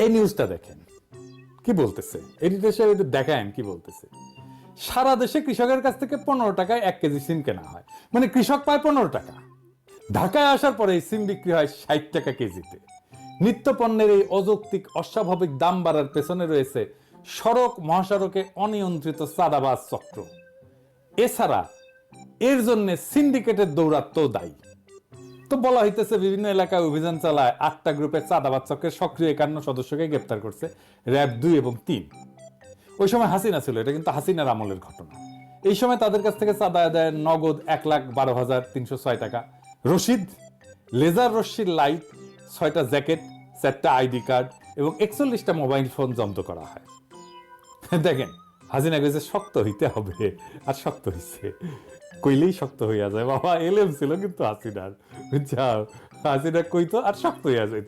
এই নিউজটা দেখেন কি বলতেছে, এডিটর সাহেব একটু দেখায়েন কি বলতেছে। সারা দেশে কৃষকের কাছ থেকে 15 টাকায় 1 কেজি সিম কেনা হয়, মানে কৃষক পায় 15 টাকা। ঢাকায় আসার পরে এই সিম বিক্রি হয় 60 টাকা কেজিতে। নিত্য পণ্যের এই অযৌক্তিক অস্বাভাবিক দাম বাড়ার পেছনে রয়েছে সড়ক মহাসড়কে অনিয়ন্ত্রিত চাঁদাবাজ চক্র। এছাড়া এর জন্য সিন্ডিকেটের দৌরাত্ম্য দায়ী। তো বলা হইতেছে বিভিন্ন এলাকায় অভিযান চালায় 8টা গ্রুপের চাঁদাবাজ চক্রের সক্রিয় 51 সদস্যকে গ্রেপ্তার করছে র‍্যাব 2 এবং 3। ওই সময় হাসিনা ছিল, এটা কিন্তু হাসিনার আমলের ঘটনা। এই সময় তাদের কাছ থেকে চাঁদা আদায় নগদ 1,12,306 টাকা, রশিদ, লেজার রশ্মির লাইট, 6টা জ্যাকেট, 4টা আইডি কার্ড এবং 41টা মোবাইল ফোন জব্দ করা হয়। দেখেন, হাসিনা কইছে শক্ত হইতে হবে, আর শক্ত হইছে, কইলেই শক্ত হইয়া যায়। বাবা এলেম ছিল কিন্তু হাসিনার, বুঝছাও, হাসিনা কইতো আর শক্ত হইয়া যায়।